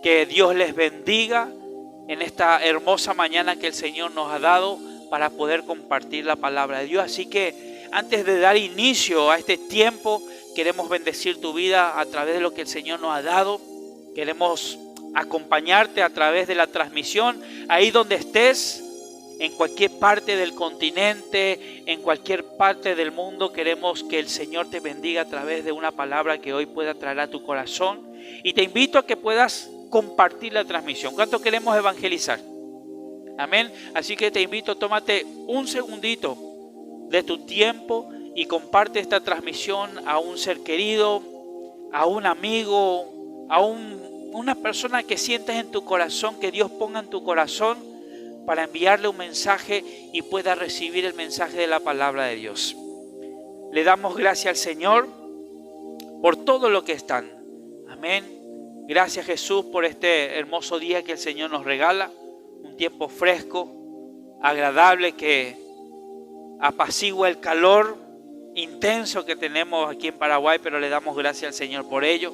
Que Dios les bendiga en esta hermosa mañana que el Señor nos ha dado para poder compartir la palabra de Dios. Así que antes de dar inicio a este tiempo, queremos bendecir tu vida a través de lo que el Señor nos ha dado. Queremos acompañarte a través de la transmisión, ahí donde estés, en cualquier parte del continente, en cualquier parte del mundo. Queremos que el Señor te bendiga a través de una palabra que hoy pueda traer a tu corazón. Y te invito a que puedas compartir la transmisión. ¿Cuánto queremos evangelizar? Amén. Así que te invito, tómate un segundito de tu tiempo y comparte esta transmisión a un ser querido, a un amigo, a una persona que sientes en tu corazón, que Dios ponga en tu corazón para enviarle un mensaje y pueda recibir el mensaje de la palabra de Dios. Le damos gracias al Señor por todo lo que están. Amén. Gracias, Jesús, por este hermoso día que el Señor nos regala. Un tiempo fresco, agradable, que apacigua el calor intenso que tenemos aquí en Paraguay, pero le damos gracias al Señor por ello.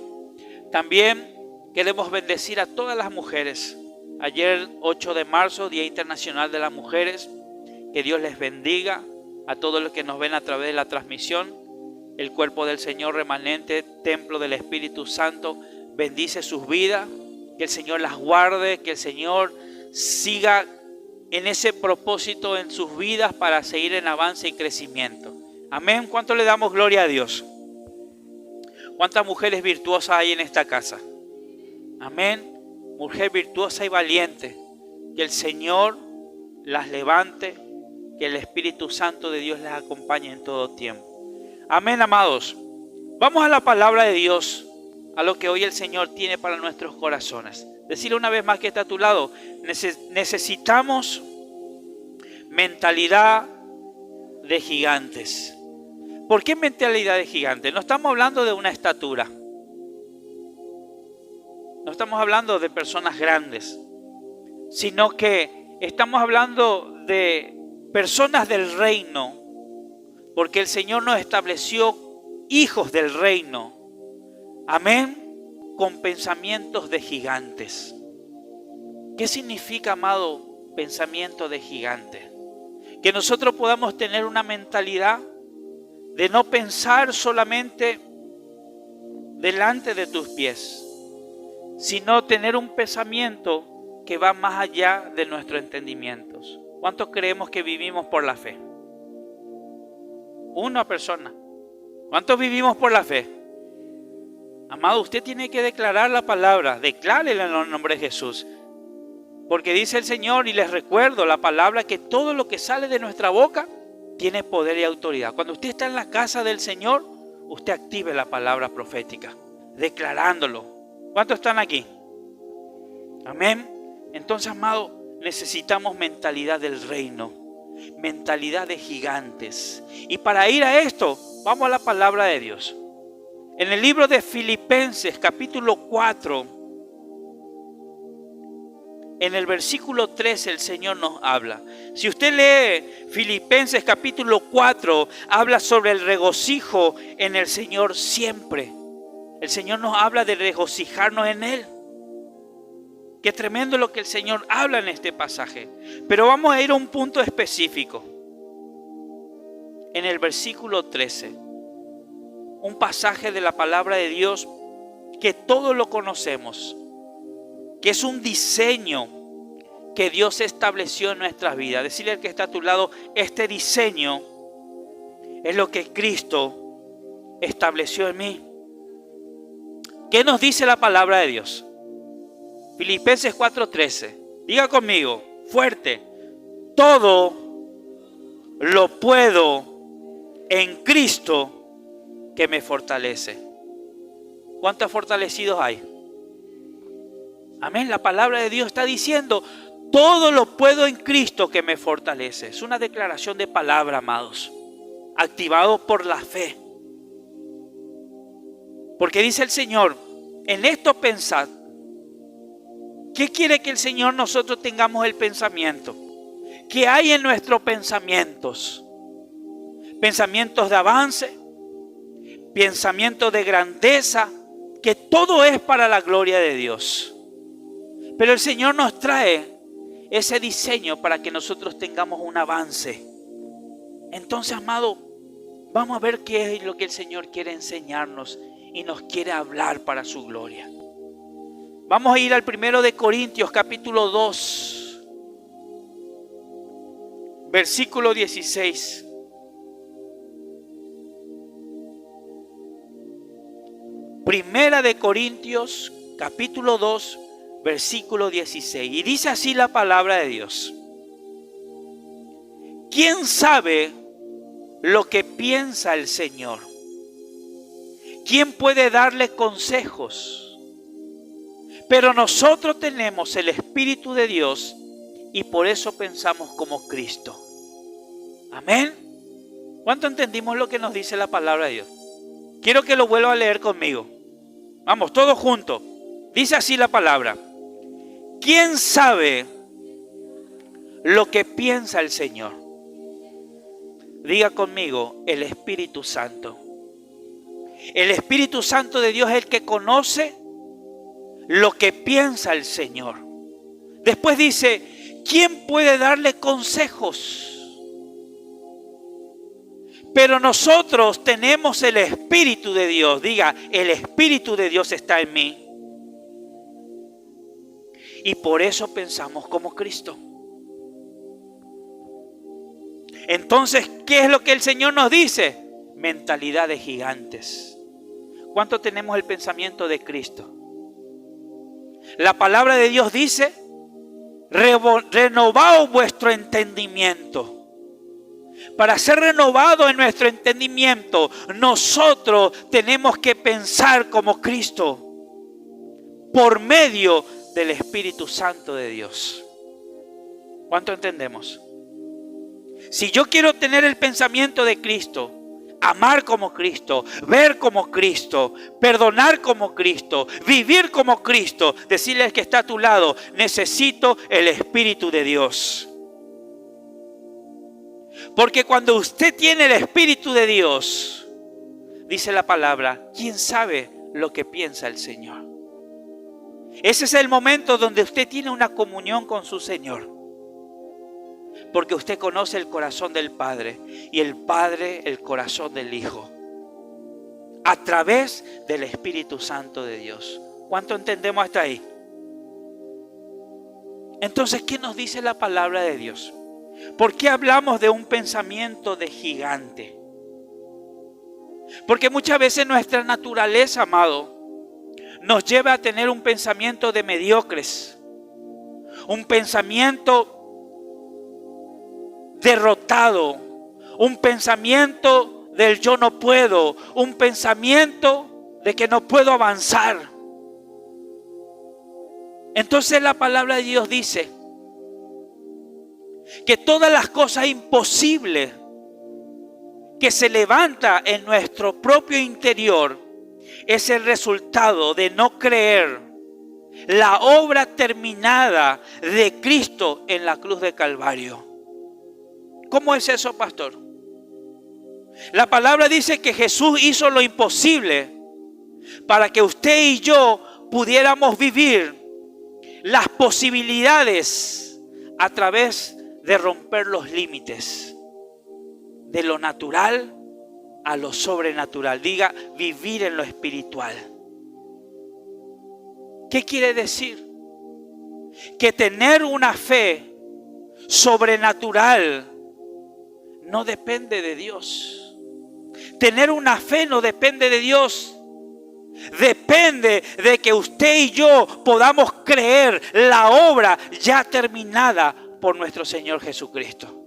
También queremos bendecir a todas las mujeres. Ayer, 8 de marzo, Día Internacional de las Mujeres. Que Dios les bendiga a todos los que nos ven a través de la transmisión. El cuerpo del Señor remanente, templo del Espíritu Santo, bendice sus vidas. Que el Señor las guarde, que el Señor siga en ese propósito en sus vidas para seguir en avance y crecimiento. Amén. ¿Cuánto le damos gloria a Dios? ¿Cuántas mujeres virtuosas hay en esta casa? Amén. Mujer virtuosa y valiente, que el Señor las levante, que el Espíritu Santo de Dios les acompañe en todo tiempo. Amén, amados. Vamos a la palabra de Dios, a lo que hoy el Señor tiene para nuestros corazones. Decirle una vez más que está a tu lado, necesitamos mentalidad de gigantes. ¿Por qué mentalidad de gigantes? No estamos hablando de una estatura. No estamos hablando de personas grandes, sino que estamos hablando de personas del reino, porque el Señor nos estableció hijos del reino. Amén. Con pensamientos de gigantes. ¿Qué significa, amado, pensamiento de gigante? Que nosotros podamos tener una mentalidad de no pensar solamente delante de tus pies, sino tener un pensamiento que va más allá de nuestros entendimientos. ¿Cuántos creemos que vivimos por la fe? Una persona. ¿Cuántos vivimos por la fe? Amado, usted tiene que declarar la palabra. Declárela en el nombre de Jesús. Porque dice el Señor, y les recuerdo la palabra, que todo lo que sale de nuestra boca tiene poder y autoridad. Cuando usted está en la casa del Señor, usted active la palabra profética, declarándolo. ¿Cuántos están aquí? Amén. Entonces, amado, necesitamos mentalidad del reino, mentalidad de gigantes. Y para ir a esto, vamos a la palabra de Dios. En el libro de Filipenses, capítulo 4, en el versículo 13, el Señor nos habla. Si usted lee Filipenses, capítulo 4, habla sobre el regocijo en el Señor siempre. El Señor nos habla de regocijarnos en Él. Qué tremendo lo que el Señor habla en este pasaje. Pero vamos a ir a un punto específico. En el versículo 13. Un pasaje de la palabra de Dios que todos lo conocemos. Que es un diseño que Dios estableció en nuestras vidas. Decirle al que está a tu lado, este diseño es lo que Cristo estableció en mí. ¿Qué nos dice la palabra de Dios? Filipenses 4:13. Diga conmigo, fuerte. Todo lo puedo en Cristo que me fortalece. ¿Cuántos fortalecidos hay? Amén. La palabra de Dios está diciendo, todo lo puedo en Cristo que me fortalece. Es una declaración de palabra, amados, activado por la fe. Porque dice el Señor, en esto pensad. ¿Qué quiere que el Señor nosotros tengamos el pensamiento? ¿Qué hay en nuestros pensamientos? Pensamientos de avance, pensamientos de grandeza, que todo es para la gloria de Dios. Pero el Señor nos trae ese diseño para que nosotros tengamos un avance. Entonces, amado, vamos a ver qué es lo que el Señor quiere enseñarnos y nos quiere hablar para su gloria. Vamos a ir al 1 de Corintios capítulo 2, versículo 16. Primera de Corintios capítulo 2, versículo 16. Y dice así la palabra de Dios. ¿Quién sabe lo que piensa el Señor? ¿Quién puede darle consejos? Pero nosotros tenemos el Espíritu de Dios y por eso pensamos como Cristo. Amén. ¿Cuánto entendimos lo que nos dice la palabra de Dios? Quiero que lo vuelva a leer conmigo. Vamos, todos juntos. Dice así la palabra. ¿Quién sabe lo que piensa el Señor? Diga conmigo, el Espíritu Santo. El Espíritu Santo de Dios es el que conoce lo que piensa el Señor. Después dice, ¿quién puede darle consejos? Pero nosotros tenemos el Espíritu de Dios. Diga, el Espíritu de Dios está en mí. Y por eso pensamos como Cristo. Entonces, ¿qué es lo que el Señor nos dice? Mentalidad de gigantes. ¿Cuánto tenemos el pensamiento de Cristo? La palabra de Dios dice, renovaos vuestro entendimiento. Para ser renovado en nuestro entendimiento, nosotros tenemos que pensar como Cristo por medio del Espíritu Santo de Dios. ¿Cuánto entendemos? Si yo quiero tener el pensamiento de Cristo, amar como Cristo, ver como Cristo, perdonar como Cristo, vivir como Cristo, decirle al que está a tu lado, necesito el Espíritu de Dios. Porque cuando usted tiene el Espíritu de Dios, dice la palabra, ¿quién sabe lo que piensa el Señor? Ese es el momento donde usted tiene una comunión con su Señor. Porque usted conoce el corazón del Padre y el Padre el corazón del Hijo. A través del Espíritu Santo de Dios. ¿Cuánto entendemos hasta ahí? Entonces, ¿qué nos dice la palabra de Dios? ¿Por qué hablamos de un pensamiento de gigante? Porque muchas veces nuestra naturaleza, amado, nos lleva a tener un pensamiento de mediocres. Un pensamiento derrotado, un pensamiento del yo no puedo, un pensamiento de que no puedo avanzar. Entonces la palabra de Dios dice que todas las cosas imposibles que se levanta en nuestro propio interior es el resultado de no creer la obra terminada de Cristo en la cruz de Calvario. ¿Cómo es eso, pastor? La palabra dice que Jesús hizo lo imposible para que usted y yo pudiéramos vivir las posibilidades a través de romper los límites de lo natural a lo sobrenatural. Diga, vivir en lo espiritual. ¿Qué quiere decir? Que tener una fe sobrenatural no depende de Dios. Tener una fe no depende de Dios. Depende de que usted y yo podamos creer la obra ya terminada por nuestro Señor Jesucristo.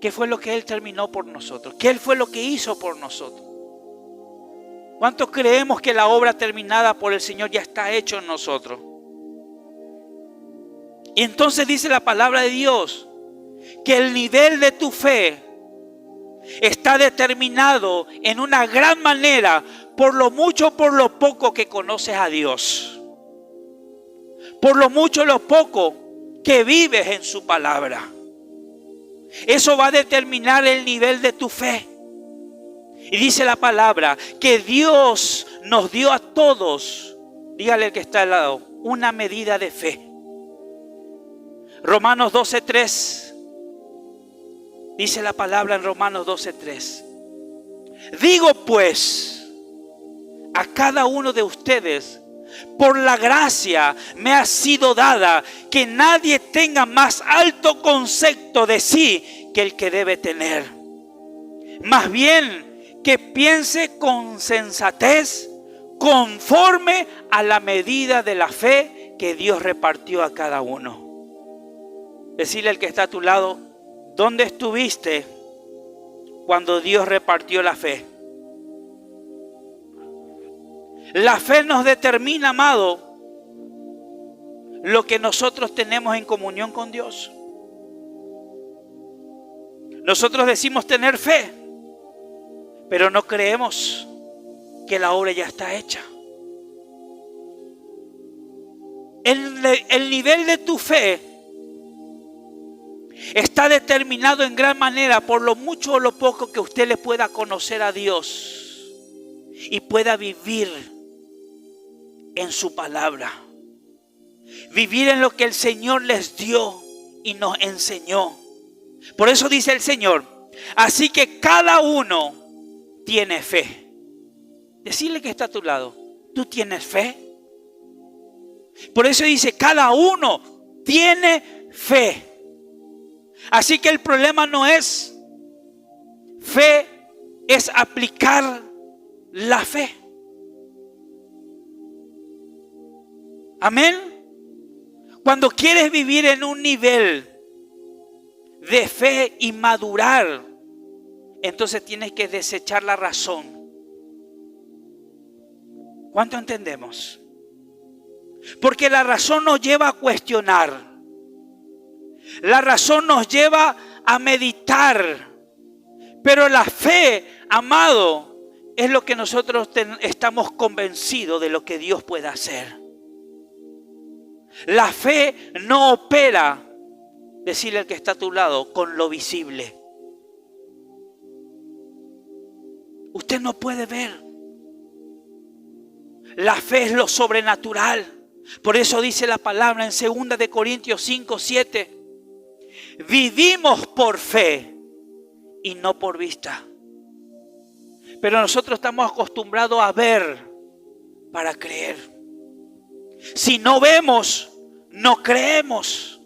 ¿Qué fue lo que Él terminó por nosotros? ¿Qué fue lo que hizo por nosotros? ¿Cuántos creemos que la obra terminada por el Señor ya está hecho en nosotros? Y entonces dice la palabra de Dios que el nivel de tu fe está determinado en una gran manera por lo mucho o por lo poco que conoces a Dios. Por lo mucho o lo poco que vives en su palabra. Eso va a determinar el nivel de tu fe. Y dice la palabra que Dios nos dio a todos Dígale al que está al lado, una medida de fe. Romanos 12:3. Dice la palabra en Romanos 12:3. Digo pues, a cada uno de ustedes, por la gracia me ha sido dada, que nadie tenga más alto concepto de sí que el que debe tener. Más bien, que piense con sensatez, conforme a la medida de la fe que Dios repartió a cada uno. Decirle al que está a tu lado, ¿dónde estuviste cuando Dios repartió la fe? La fe nos determina, amado, lo que nosotros tenemos en comunión con Dios. Nosotros decimos tener fe, pero no creemos que la obra ya está hecha. El nivel de tu fe está determinado en gran manera por lo mucho o lo poco que usted le pueda conocer a Dios y pueda vivir en su palabra. Vivir en lo que el Señor les dio y nos enseñó. Por eso dice el Señor, así que cada uno tiene fe. Decirle que está a tu lado, ¿tú tienes fe? Por eso dice, cada uno tiene fe. Así que el problema no es fe, es aplicar la fe. Amén. Cuando quieres vivir en un nivel de fe y madurar, entonces tienes que desechar la razón. ¿Cuánto entendemos? Porque la razón nos lleva a cuestionar. La razón nos lleva a meditar. Pero la fe, amado, es lo que nosotros estamos convencidos de lo que Dios puede hacer. La fe no opera, decirle al que está a tu lado, con lo visible. Usted no puede ver. La fe es lo sobrenatural. Por eso dice la palabra en 2 de Corintios 5:7. Vivimos por fe y no por vista. Pero nosotros estamos acostumbrados a ver para creer. Si no vemos, no creemos.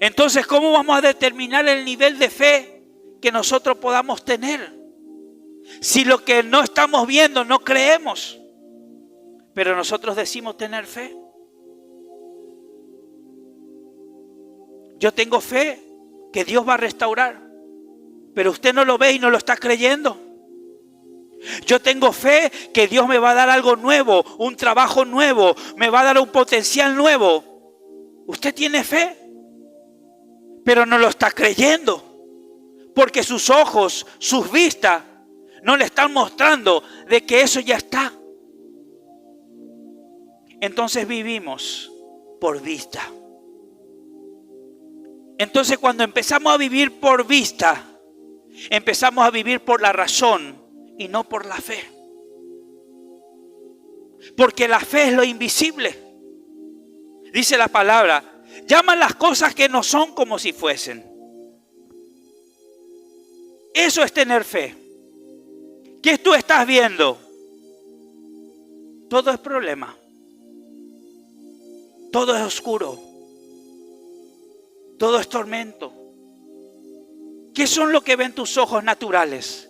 Entonces, ¿cómo vamos a determinar el nivel de fe que nosotros podamos tener? Si lo que no estamos viendo no creemos, pero nosotros decimos tener fe. Yo tengo fe que Dios va a restaurar, pero usted no lo ve y no lo está creyendo. Yo tengo fe que Dios me va a dar algo nuevo, un trabajo nuevo, me va a dar un potencial nuevo. Usted tiene fe, pero no lo está creyendo, porque sus ojos, sus vistas, no le están mostrando de que eso ya está. Entonces vivimos por vista. Entonces cuando empezamos a vivir por vista, empezamos a vivir por la razón y no por la fe. Porque la fe es lo invisible. Dice la palabra, llaman las cosas que no son como si fuesen. Eso es tener fe. ¿Qué tú estás viendo? Todo es problema. Todo es oscuro. Todo es tormento. ¿Qué son lo que ven tus ojos naturales?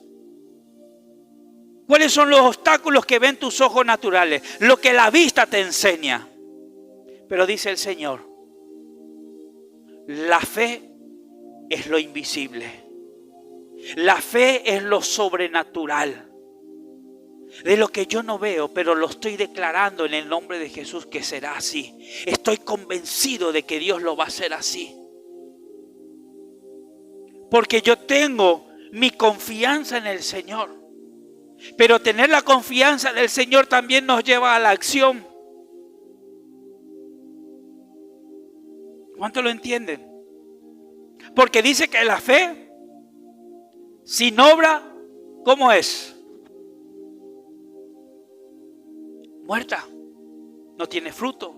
¿Cuáles son los obstáculos que ven tus ojos naturales? Lo que la vista te enseña. Pero dice el Señor, la fe es lo invisible. La fe es lo sobrenatural. De lo que yo no veo, pero lo estoy declarando en el nombre de Jesús que será así. Estoy convencido de que Dios lo va a hacer así. Porque yo tengo mi confianza en el Señor. Pero tener la confianza en el Señor también nos lleva a la acción. ¿Cuánto lo entienden? Porque dice que la fe, sin obra, ¿cómo es? muerta, no tiene fruto,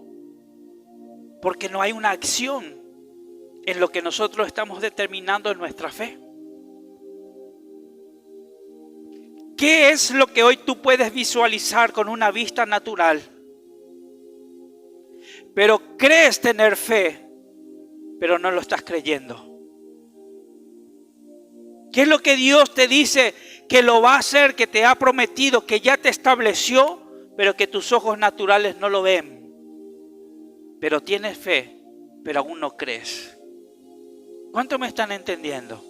porque no hay una acción en lo que nosotros estamos determinando en nuestra fe. ¿Qué es lo que hoy tú puedes visualizar con una vista natural? Pero crees tener fe, pero no lo estás creyendo. ¿Qué es lo que Dios te dice que lo va a hacer, que te ha prometido, que ya te estableció, pero que tus ojos naturales no lo ven? Pero tienes fe, pero aún no crees. ¿Cuánto me están entendiendo?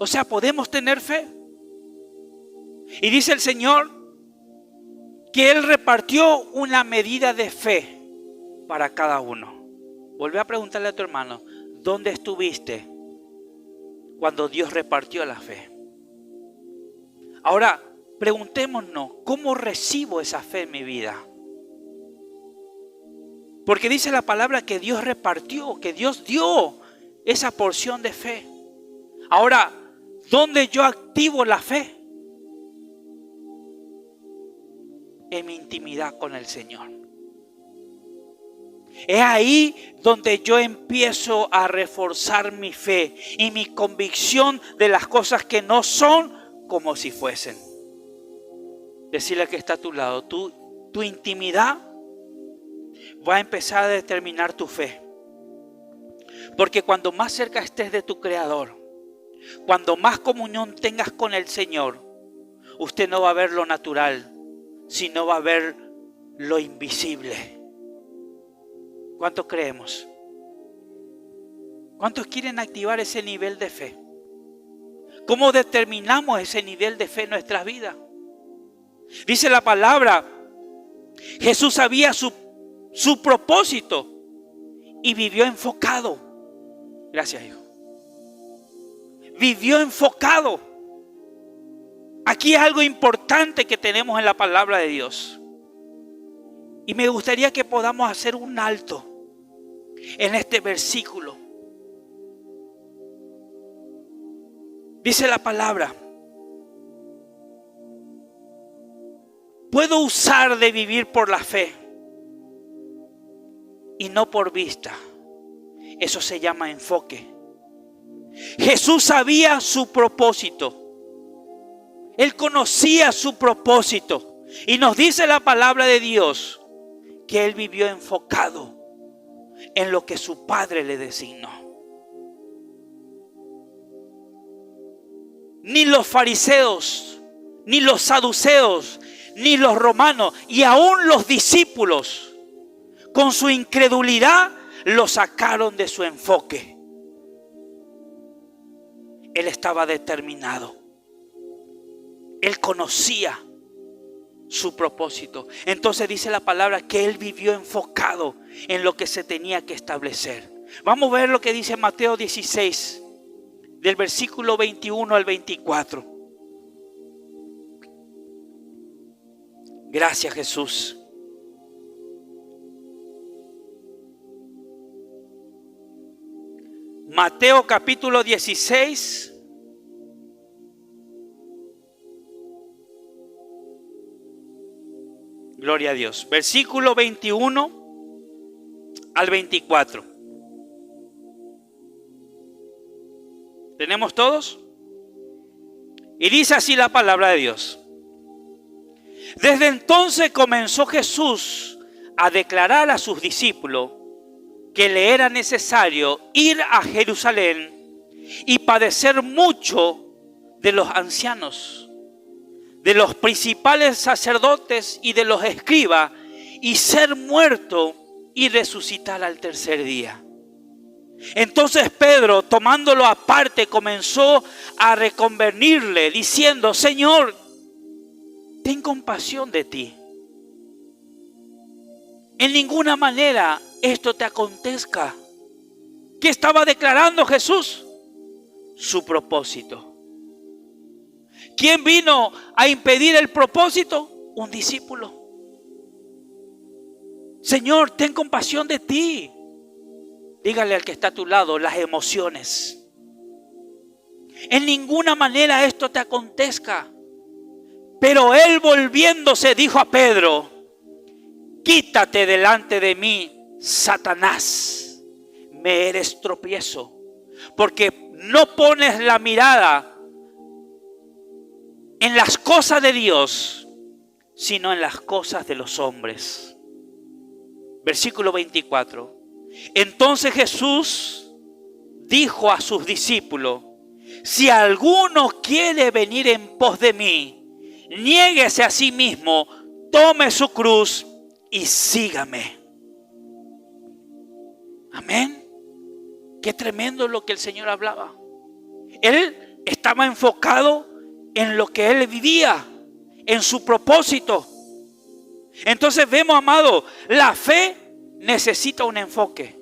O sea, podemos tener fe. Y dice el Señor que Él repartió una medida de fe para cada uno. Vuelve a preguntarle a tu hermano, ¿dónde estuviste cuando Dios repartió la fe? Ahora, preguntémonos, ¿cómo recibo esa fe en mi vida? Porque dice la palabra que Dios repartió, que Dios dio esa porción de fe. Ahora, ¿dónde yo activo la fe? En mi intimidad con el Señor. Es ahí donde yo empiezo a reforzar mi fe y mi convicción de las cosas que no son como si fuesen. Decirle que está a tu lado, tu intimidad va a empezar a determinar tu fe. Porque cuando más cerca estés de tu Creador, cuando más comunión tengas con el Señor, usted no va a ver lo natural, sino va a ver lo invisible. ¿Cuántos creemos? ¿Cuántos quieren activar ese nivel de fe? ¿Cómo determinamos ese nivel de fe en nuestras vidas? Dice la palabra, Jesús sabía su propósito y vivió enfocado. Gracias, hijo. Vivió enfocado. Aquí es algo importante que tenemos en la palabra de Dios. Y me gustaría que podamos hacer un alto en este versículo. Dice la palabra, puedo usar de vivir por la fe y no por vista. Eso se llama enfoque. Jesús sabía su propósito. Él conocía su propósito. Y nos dice la palabra de Dios que Él vivió enfocado en lo que su Padre le designó. Ni los fariseos, ni los saduceos, ni los romanos, y aún los discípulos, con su incredulidad, lo sacaron de su enfoque. Él estaba determinado. Él conocía su propósito. Entonces dice la palabra que Él vivió enfocado en lo que se tenía que establecer. Vamos a ver lo que dice Mateo 16, del versículo 21 al 24. Gracias, Jesús. Mateo capítulo 16. Gloria a Dios. Versículo 21 al 24. ¿Tenemos todos? Y dice así la palabra de Dios. Desde entonces comenzó Jesús a declarar a sus discípulos que le era necesario ir a Jerusalén y padecer mucho de los ancianos, de los principales sacerdotes y de los escribas, y ser muerto y resucitar al tercer día. Entonces Pedro, tomándolo aparte, comenzó a reconvenirle, diciendo: Señor, ten compasión de ti. En ninguna manera esto te acontezca. ¿Qué estaba declarando Jesús? Su propósito. ¿Quién vino a impedir el propósito? Un discípulo. Señor, ten compasión de ti. Dígale al que está a tu lado, las emociones. En ninguna manera esto te acontezca. Pero él, volviéndose, dijo a Pedro: quítate delante de mí, Satanás, me eres tropiezo, porque no pones la mirada en las cosas de Dios, sino en las cosas de los hombres. Versículo 24. Entonces Jesús dijo a sus discípulos: si alguno quiere venir en pos de mí, niéguese a sí mismo, tome su cruz y sígame. Amén. Qué tremendo lo que el Señor hablaba. Él estaba enfocado en lo que Él vivía, en su propósito. Entonces vemos, amado, la fe necesita un enfoque.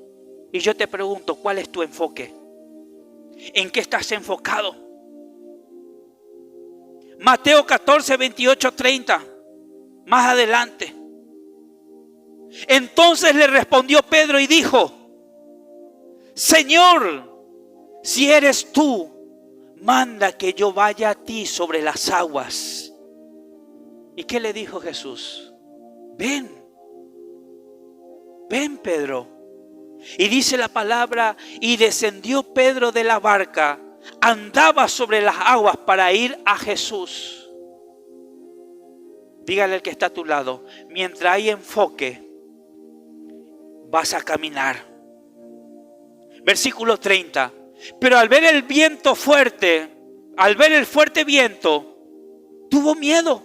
Y yo te pregunto, ¿cuál es tu enfoque? ¿En qué estás enfocado? Mateo 14, 28, 30. Más adelante. Entonces le respondió Pedro y dijo: Señor, si eres tú, manda que yo vaya a ti sobre las aguas. ¿Y qué le dijo Jesús? Ven, ven, Pedro. Y dice la palabra, y descendió Pedro de la barca, andaba sobre las aguas para ir a Jesús. Dígale al que está a tu lado, mientras hay enfoque, vas a caminar. Versículo 30. Pero al ver el viento fuerte, al ver el fuerte viento, tuvo miedo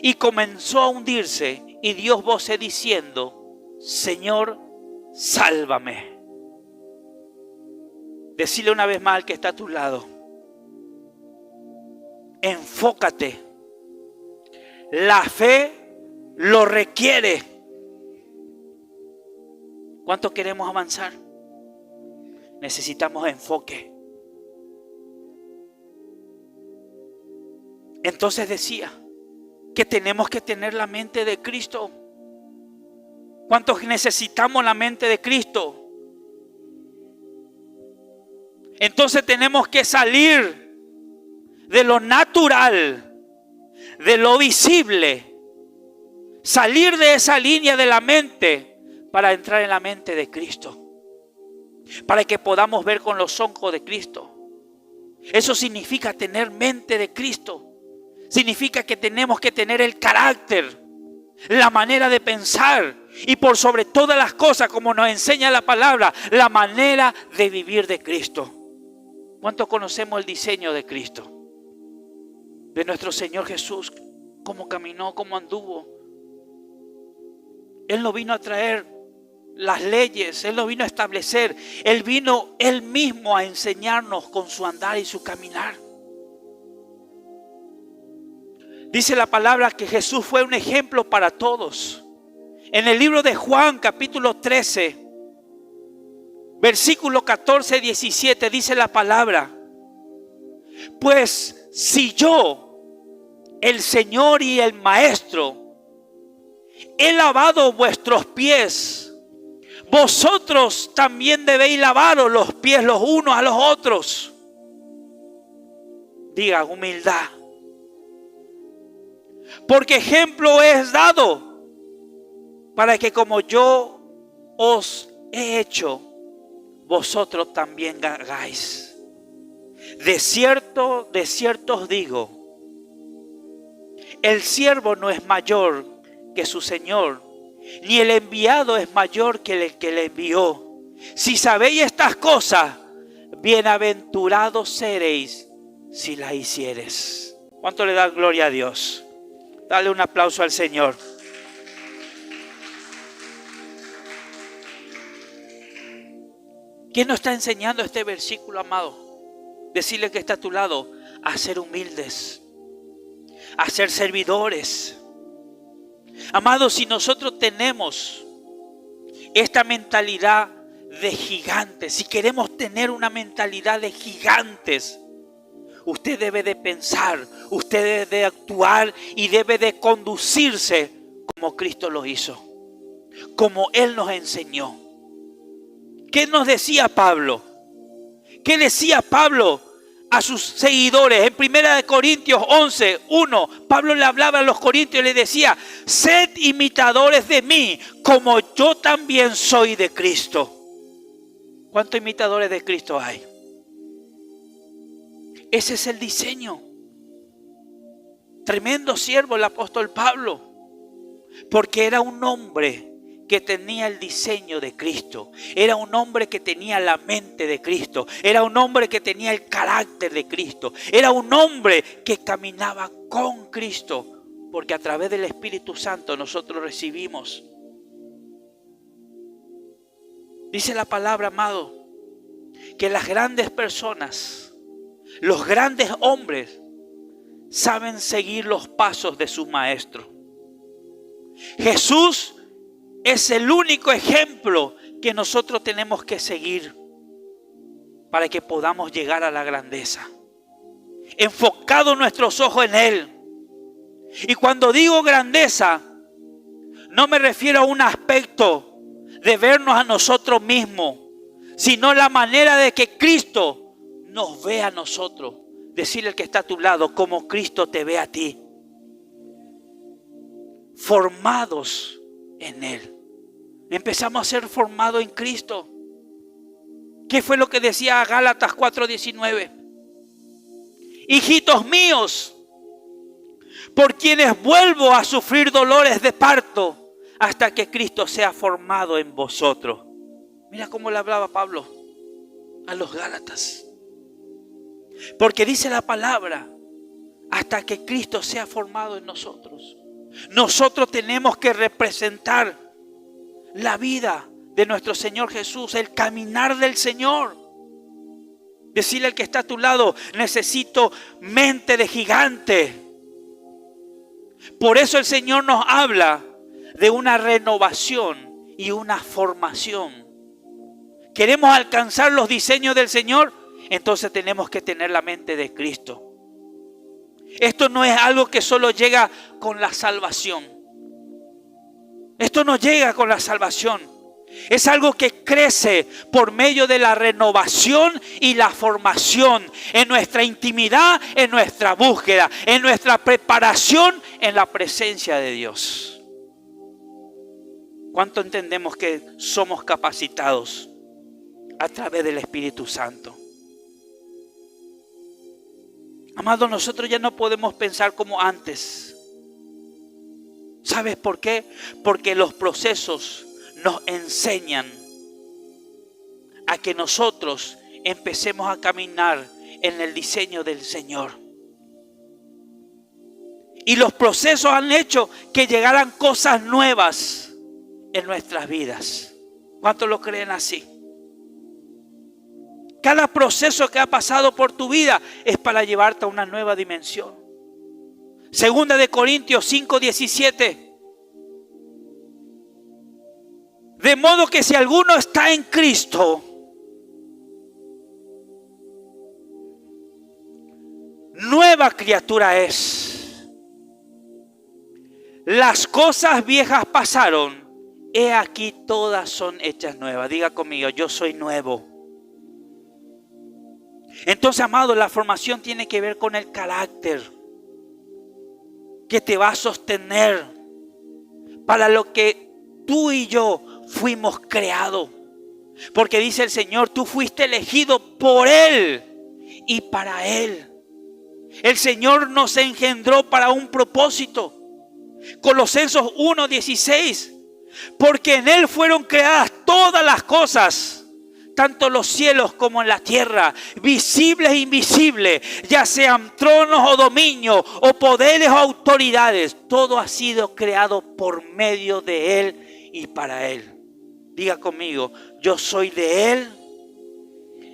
y comenzó a hundirse, y dio voces diciendo: Señor, sálvame. Decile una vez más al que está a tu lado: enfócate. La fe lo requiere. ¿Cuánto queremos avanzar? Necesitamos enfoque. Entonces decía que tenemos que tener la mente de Cristo. ¿Cuántos necesitamos la mente de Cristo? Entonces tenemos que salir de lo natural, de lo visible, salir de esa línea de la mente para entrar en la mente de Cristo, para que podamos ver con los ojos de Cristo. Eso significa tener mente de Cristo. Significa que tenemos que tener el carácter, la manera de pensar y por sobre todas las cosas, como nos enseña la palabra, la manera de vivir de Cristo. ¿Cuánto conocemos el diseño de Cristo? De nuestro Señor Jesús, cómo caminó, cómo anduvo. Él no vino a traer las leyes, Él no vino a establecer, Él vino Él mismo a enseñarnos con su andar y su caminar. Dice la palabra que Jesús fue un ejemplo para todos. En el libro de Juan, capítulo 13, versículo 14 y 17, dice la palabra: pues si yo, el Señor y el Maestro, he lavado vuestros pies, vosotros también debéis lavaros los pies los unos a los otros. Diga: humildad. Porque ejemplo es dado para que como yo os he hecho, vosotros también hagáis. De cierto os digo, el siervo no es mayor que su Señor, ni el enviado es mayor que el que le envió. Si sabéis estas cosas, bienaventurados seréis si las hicieres. ¿Cuánto le da gloria a Dios? Dale un aplauso al Señor. ¿Qué nos está enseñando este versículo, amado? Decirle que está a tu lado: a ser humildes, a ser servidores. Amados, si nosotros tenemos esta mentalidad de gigantes, si queremos tener una mentalidad de gigantes, usted debe de pensar, usted debe de actuar y debe de conducirse como Cristo lo hizo, como Él nos enseñó. ¿Qué nos decía Pablo? ¿Qué decía Pablo a sus seguidores. En 1 Corintios 11:1, Pablo le hablaba a los corintios y le decía: sed imitadores de mí, como yo también soy de Cristo. ¿Cuántos imitadores de Cristo hay? Ese es el diseño. Tremendo siervo el apóstol Pablo, porque era un hombre que tenía el diseño de Cristo. Era un hombre que tenía la mente de Cristo. Era un hombre que tenía el carácter de Cristo. Era un hombre que caminaba con Cristo, porque a través del Espíritu Santo nosotros recibimos. Dice la palabra, amado, que las grandes personas, los grandes hombres, saben seguir los pasos de su maestro. Jesús es el único ejemplo que nosotros tenemos que seguir para que podamos llegar a la grandeza. Enfocados nuestros ojos en Él. Y cuando digo grandeza, no me refiero a un aspecto de vernos a nosotros mismos, sino la manera de que Cristo nos ve a nosotros. Decirle al que está a tu lado, como Cristo te ve a ti. Formados en Él. Empezamos a ser formados en Cristo. ¿Qué fue lo que decía Gálatas 4:19? Hijitos míos, por quienes vuelvo a sufrir dolores de parto, hasta que Cristo sea formado en vosotros. Mira cómo le hablaba Pablo a los Gálatas. Porque dice la palabra, hasta que Cristo sea formado en nosotros. Nosotros tenemos que representar la vida de nuestro Señor Jesús, el caminar del Señor. Decirle al que está a tu lado, necesito mente de gigante. Por eso el Señor nos habla de una renovación y una formación. ¿Queremos alcanzar los diseños del Señor? Entonces tenemos que tener la mente de Cristo. Esto no es algo que solo llega con la salvación. Esto no llega con la salvación. Es algo que crece por medio de la renovación y la formación en nuestra intimidad, en nuestra búsqueda, en nuestra preparación en la presencia de Dios. ¿Cuánto entendemos que somos capacitados a través del Espíritu Santo? Amados, nosotros ya no podemos pensar como antes. ¿Sabes por qué? Porque los procesos nos enseñan a que nosotros empecemos a caminar en el diseño del Señor. Y los procesos han hecho que llegaran cosas nuevas en nuestras vidas. ¿Cuántos lo creen así? Cada proceso que ha pasado por tu vida es para llevarte a una nueva dimensión. Segunda de Corintios 5:17. De modo que si alguno está en Cristo, nueva criatura es. Las cosas viejas pasaron, he aquí todas son hechas nuevas. Diga conmigo, yo soy nuevo. Entonces, amado, la formación tiene que ver con el carácter que te va a sostener para lo que tú y yo fuimos creados. Porque dice el Señor, tú fuiste elegido por Él y para Él. El Señor nos engendró para un propósito. Colosenses 1:16. Porque en Él fueron creadas todas las cosas, tanto los cielos como en la tierra, visibles e invisibles, ya sean tronos o dominios, o poderes o autoridades. Todo ha sido creado por medio de Él y para Él. Diga conmigo, yo soy de Él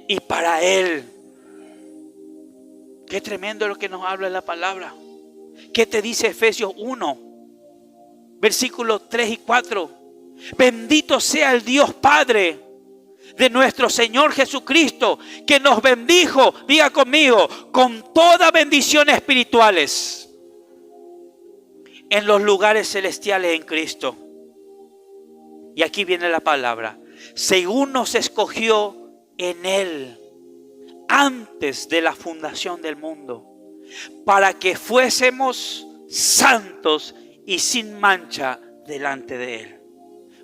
y para Él. Qué tremendo lo que nos habla la palabra. ¿Qué te dice Efesios 1, versículos 3 y 4? Bendito sea el Dios Padre de nuestro Señor Jesucristo, que nos bendijo, diga conmigo, con toda bendición espirituales en los lugares celestiales en Cristo. Y aquí viene la palabra, según nos escogió en Él antes de la fundación del mundo, para que fuésemos santos y sin mancha delante de Él.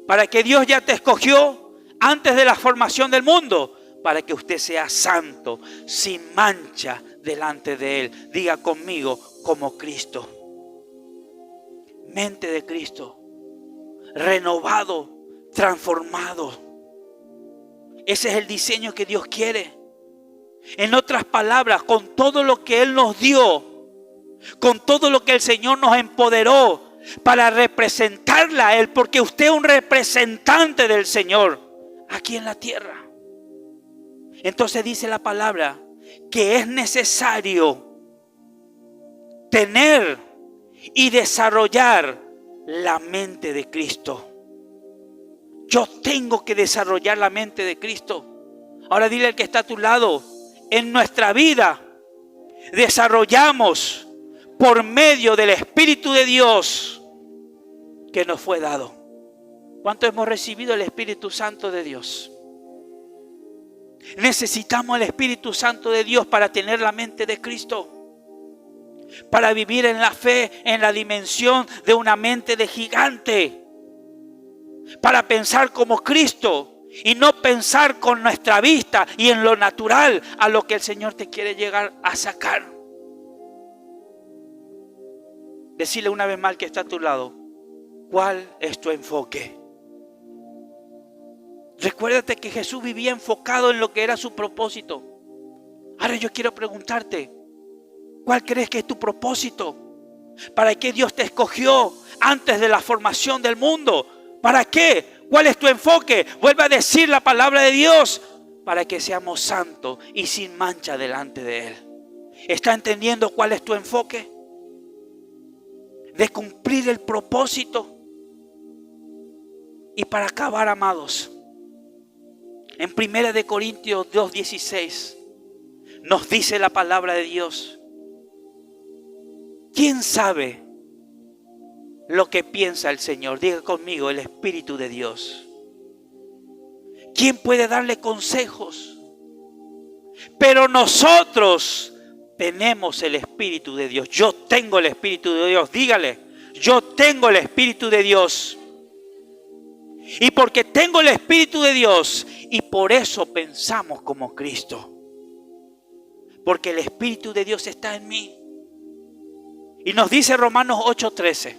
Para que Dios ya te escogió antes de la formación del mundo, para que usted sea santo, sin mancha delante de Él. Diga conmigo, como Cristo. Mente de Cristo, renovado, transformado. Ese es el diseño que Dios quiere. En otras palabras, con todo lo que Él nos dio, con todo lo que el Señor nos empoderó para representarla a Él, porque usted es un representante del Señor aquí en la tierra. Entonces dice la palabra que es necesario tener y desarrollar la mente de Cristo. Yo tengo que desarrollar la mente de Cristo. Ahora dile al que está a tu lado, en nuestra vida desarrollamos por medio del Espíritu de Dios que nos fue dado. ¿Cuánto hemos recibido el Espíritu Santo de Dios? Necesitamos el Espíritu Santo de Dios para tener la mente de Cristo, para vivir en la fe, en la dimensión de una mente de gigante, para pensar como Cristo y no pensar con nuestra vista y en lo natural a lo que el Señor te quiere llegar a sacar. Decirle una vez más al que está a tu lado, ¿cuál es tu enfoque? Recuérdate que Jesús vivía enfocado en lo que era su propósito. Ahora yo quiero preguntarte, ¿cuál crees que es tu propósito? ¿Para qué Dios te escogió antes de la formación del mundo? ¿Para qué? ¿Cuál es tu enfoque? Vuelve a decir la palabra de Dios, para que seamos santos y sin mancha delante de Él. ¿Está entendiendo cuál es tu enfoque? De cumplir el propósito. Y para acabar, amados, en 1 Corintios 2:16 nos dice la palabra de Dios: ¿quién sabe lo que piensa el Señor? Diga conmigo, el Espíritu de Dios. ¿Quién puede darle consejos? Pero nosotros tenemos el Espíritu de Dios. Yo tengo el Espíritu de Dios. Dígale, yo tengo el Espíritu de Dios. Y porque tengo el Espíritu de Dios, y por eso pensamos como Cristo. Porque el Espíritu de Dios está en mí. Y nos dice Romanos 8:13.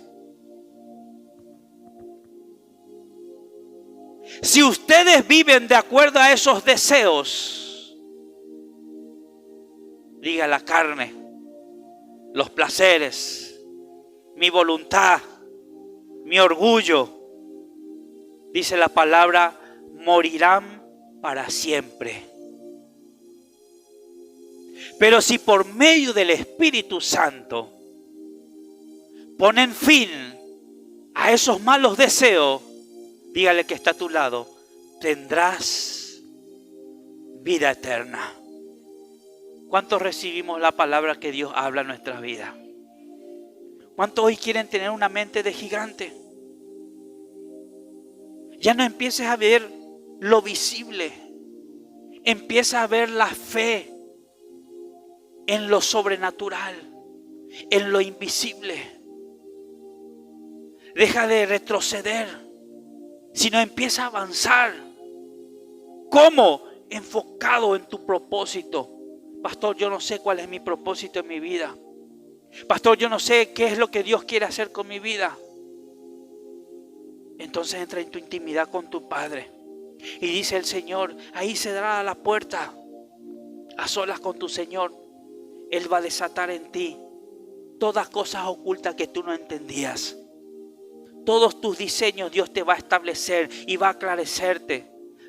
Si ustedes viven de acuerdo a esos deseos, diga la carne, los placeres, mi voluntad, mi orgullo, dice la palabra, morirán para siempre. Pero si por medio del Espíritu Santo ponen fin a esos malos deseos, dígale que está a tu lado, tendrás vida eterna. ¿Cuántos recibimos la palabra que Dios habla en nuestras vidas? ¿Cuántos hoy quieren tener una mente de gigante? Ya no empieces a ver lo visible. Empieza a ver la fe en lo sobrenatural, en lo invisible. Deja de retroceder, sino empieza a avanzar. ¿Cómo? Enfocado en tu propósito. Pastor, yo no sé cuál es mi propósito en mi vida. Pastor, yo no sé qué es lo que Dios quiere hacer con mi vida. Entonces entra en tu intimidad con tu Padre. Y dice el Señor, ahí se dará la puerta, a solas con tu Señor. Él va a desatar en ti todas cosas ocultas que tú no entendías. Todos tus diseños Dios te va a establecer y va a aclarecerte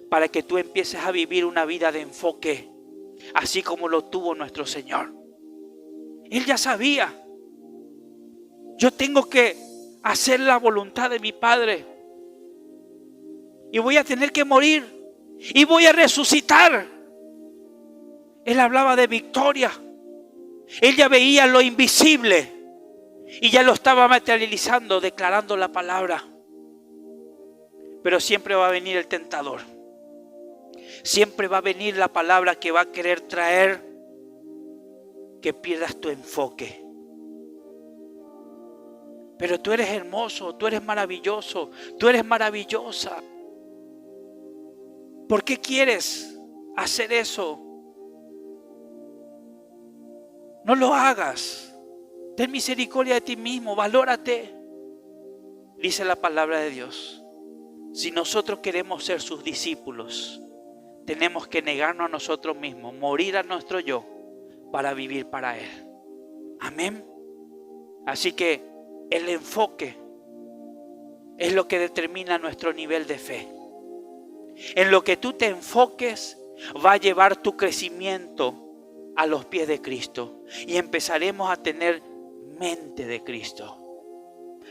para que tú empieces a vivir una vida de enfoque, así como lo tuvo nuestro Señor. Él ya sabía. Yo tengo que hacer la voluntad de mi Padre. Y voy a tener que morir. Y voy a resucitar. Él hablaba de victoria. Él ya veía lo invisible. Y ya lo estaba materializando, declarando la palabra. Pero siempre va a venir el tentador. Siempre va a venir la palabra que va a querer traer que pierdas tu enfoque. Pero tú eres hermoso, tú eres maravilloso, tú eres maravillosa. ¿Por qué quieres hacer eso? No lo hagas. Ten misericordia de ti mismo, valórate. Dice la palabra de Dios. Si nosotros queremos ser sus discípulos, tenemos que negarnos a nosotros mismos, morir a nuestro yo para vivir para Él. Amén. Así que el enfoque es lo que determina nuestro nivel de fe. En lo que tú te enfoques va a llevar tu crecimiento a los pies de Cristo y empezaremos a tener mente de Cristo.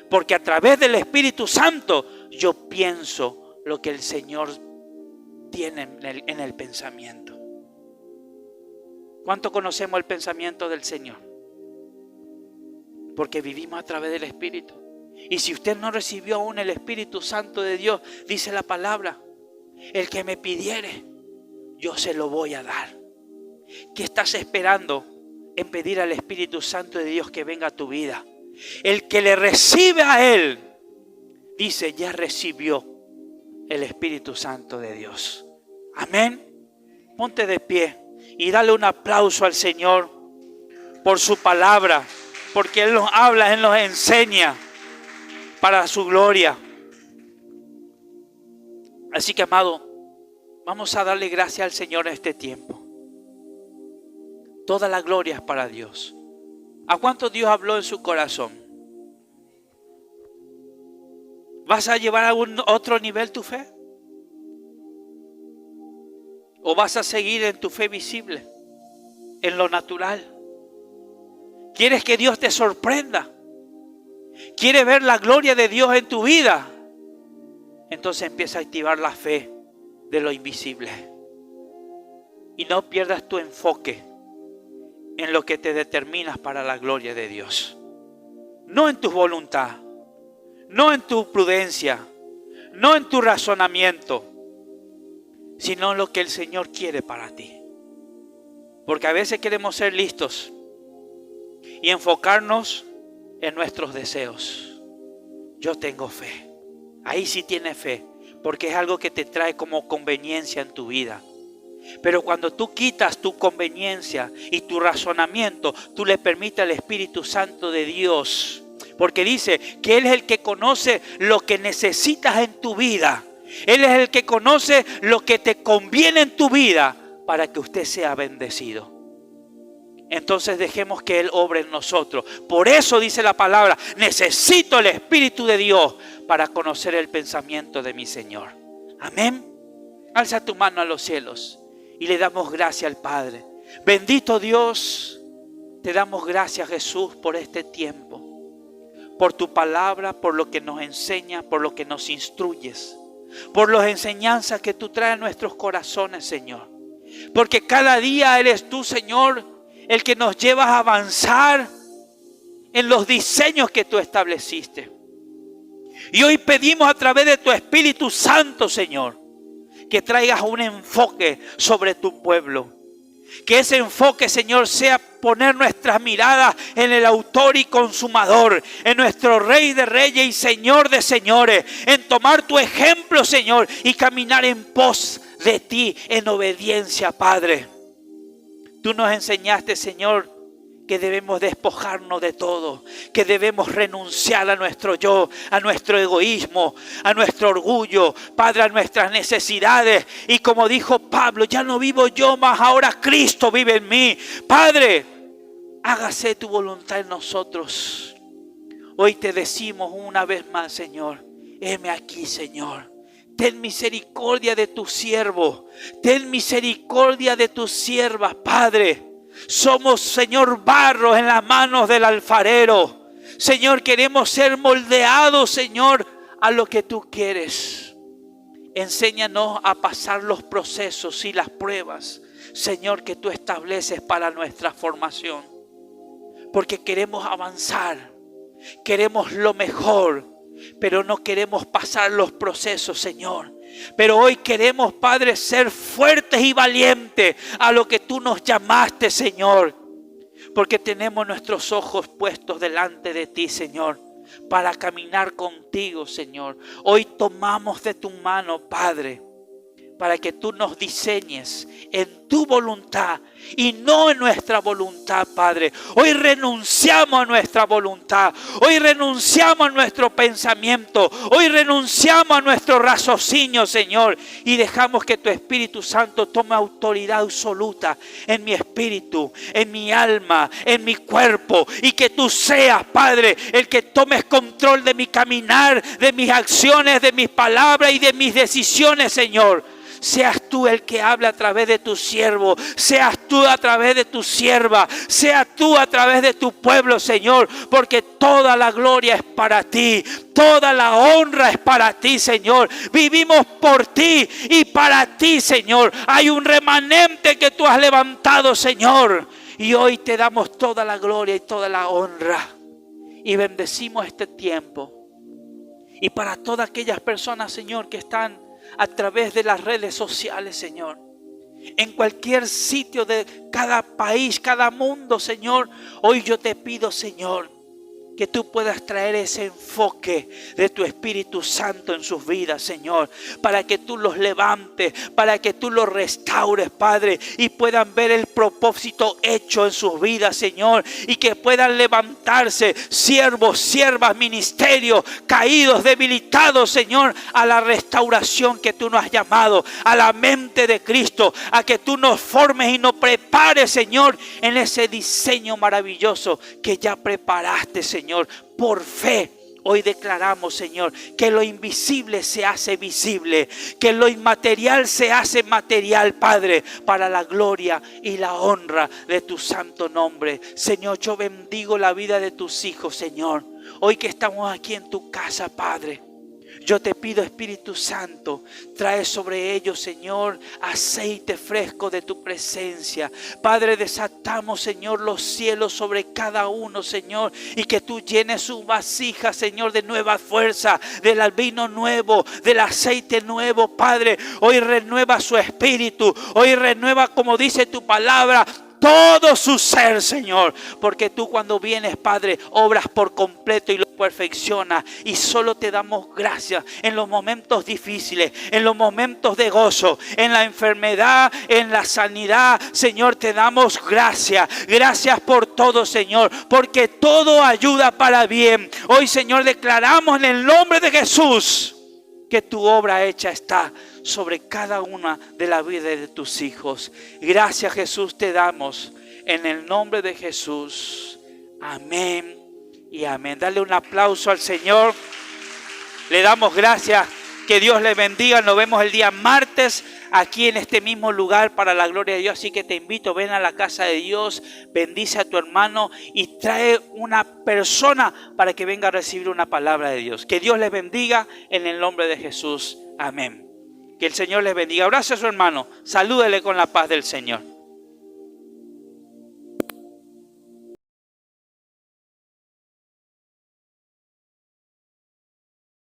Porque a través del Espíritu Santo yo pienso lo que el Señor tiene en el pensamiento. ¿Cuánto conocemos el pensamiento del Señor? Porque vivimos a través del Espíritu. Y si usted no recibió aún el Espíritu Santo de Dios, dice la palabra, el que me pidiere, yo se lo voy a dar. ¿Qué estás esperando en pedir al Espíritu Santo de Dios que venga a tu vida? El que le recibe a Él, dice, ya recibió el Espíritu Santo de Dios. Amén. Ponte de pie y dale un aplauso al Señor por su palabra, porque Él nos habla, Él nos enseña para su gloria. Así que, amado, vamos a darle gracias al Señor en este tiempo. Toda la gloria es para Dios. ¿A cuánto Dios habló en su corazón? ¿Vas a llevar a un otro nivel tu fe? ¿O vas a seguir en tu fe visible, en lo natural? ¿Quieres que Dios te sorprenda? ¿Quieres ver la gloria de Dios en tu vida? Entonces empieza a activar la fe de lo invisible. Y no pierdas tu enfoque en lo que te determinas para la gloria de Dios. No en tu voluntad, no en tu prudencia, no en tu razonamiento, sino en lo que el Señor quiere para ti. Porque a veces queremos ser listos y enfocarnos en nuestros deseos. Yo tengo fe. Ahí sí tienes fe, porque es algo que te trae como conveniencia en tu vida. Pero cuando tú quitas tu conveniencia y tu razonamiento, tú le permites al Espíritu Santo de Dios. Porque dice que Él es el que conoce lo que necesitas en tu vida. Él es el que conoce lo que te conviene en tu vida para que usted sea bendecido. Entonces dejemos que Él obre en nosotros. Por eso dice la palabra, necesito el Espíritu de Dios para conocer el pensamiento de mi Señor. Amén. Alza tu mano a los cielos y le damos gracias al Padre. Bendito Dios, te damos gracias, Jesús, por este tiempo. Por tu palabra, por lo que nos enseña, por lo que nos instruyes. Por las enseñanzas que tú traes a nuestros corazones, Señor. Porque cada día eres tú, Señor, el que nos llevas a avanzar en los diseños que tú estableciste. Y hoy pedimos a través de tu Espíritu Santo, Señor, que traigas un enfoque sobre tu pueblo. Que ese enfoque, Señor, sea poner nuestras miradas en el autor y consumador, en nuestro Rey de Reyes y Señor de Señores, en tomar tu ejemplo, Señor, y caminar en pos de ti, en obediencia, Padre. Tú nos enseñaste, Señor, que debemos despojarnos de todo, que debemos renunciar a nuestro yo, a nuestro egoísmo, a nuestro orgullo, Padre, a nuestras necesidades. Y como dijo Pablo, ya no vivo yo, mas ahora Cristo vive en mí. Padre, hágase tu voluntad en nosotros. Hoy te decimos una vez más, Señor, heme aquí, Señor. Ten misericordia de tu siervo, ten misericordia de tus siervas, Padre. Somos, Señor, barro en las manos del alfarero. Señor, queremos ser moldeados, Señor, a lo que tú quieres. Enséñanos a pasar los procesos y las pruebas, Señor, que tú estableces para nuestra formación. Porque queremos avanzar, queremos lo mejor, pero no queremos pasar los procesos, Señor. Pero hoy queremos, Padre, ser fuertes y valientes a lo que tú nos llamaste, Señor. Porque tenemos nuestros ojos puestos delante de ti, Señor, para caminar contigo, Señor. Hoy tomamos de tu mano, Padre, para que tú nos diseñes en tu voluntad y no en nuestra voluntad, Padre. Hoy renunciamos a nuestra voluntad. Hoy renunciamos a nuestro pensamiento. Hoy renunciamos a nuestro raciocinio, Señor. Y dejamos que tu Espíritu Santo tome autoridad absoluta en mi espíritu, en mi alma, en mi cuerpo. Y que tú seas, Padre, el que tomes control de mi caminar, de mis acciones, de mis palabras y de mis decisiones, Señor. Seas tú el que habla a través de tu siervo. Seas tú a través de tu sierva. Seas tú a través de tu pueblo, Señor. Porque toda la gloria es para ti. Toda la honra es para ti, Señor. Vivimos por ti y para ti, Señor. Hay un remanente que tú has levantado, Señor. Y hoy te damos toda la gloria y toda la honra. Y bendecimos este tiempo. Y para todas aquellas personas, Señor, que están a través de las redes sociales, Señor, en cualquier sitio de cada país, cada mundo, Señor, hoy yo te pido, Señor, que tú puedas traer ese enfoque de tu Espíritu Santo en sus vidas, Señor, para que tú los levantes, para que tú los restaures, Padre, y puedan ver el propósito hecho en sus vidas, Señor, y que puedan levantarse siervos, siervas, ministerios, caídos, debilitados, Señor, a la restauración que tú nos has llamado, a la mente de Cristo, a que tú nos formes y nos prepares, Señor, en ese diseño maravilloso que ya preparaste, Señor. Por fe, hoy declaramos, Señor, que lo invisible se hace visible, que lo inmaterial se hace material, Padre, para la gloria y la honra de tu santo nombre. Señor, yo bendigo la vida de tus hijos, Señor. Hoy que estamos aquí en tu casa, Padre, yo te pido, Espíritu Santo, trae sobre ellos, Señor, aceite fresco de tu presencia. Padre, desatamos, Señor, los cielos sobre cada uno, Señor, y que tú llenes su vasija, Señor, de nueva fuerza, del vino nuevo, del aceite nuevo, Padre. Hoy renueva su espíritu, hoy renueva, como dice tu palabra, todo su ser, Señor, porque tú cuando vienes, Padre, obras por completo y lo perfeccionas, y solo te damos gracias en los momentos difíciles, en los momentos de gozo, en la enfermedad, en la sanidad. Señor, te damos gracias. Gracias por todo, Señor, porque todo ayuda para bien. Hoy, Señor, declaramos en el nombre de Jesús que tu obra hecha está sobre cada una de la vida de tus hijos. Gracias, Jesús, te damos en el nombre de Jesús. Amén y amén. Dale un aplauso al Señor. Le damos gracias. Que Dios le bendiga. Nos vemos el día martes aquí en este mismo lugar para la gloria de Dios. Así que te invito, ven a la casa de Dios, bendice a tu hermano y trae una persona para que venga a recibir una palabra de Dios. Que Dios les bendiga en el nombre de Jesús. Amén. Que el Señor les bendiga. Abrace a su hermano. Salúdele con la paz del Señor.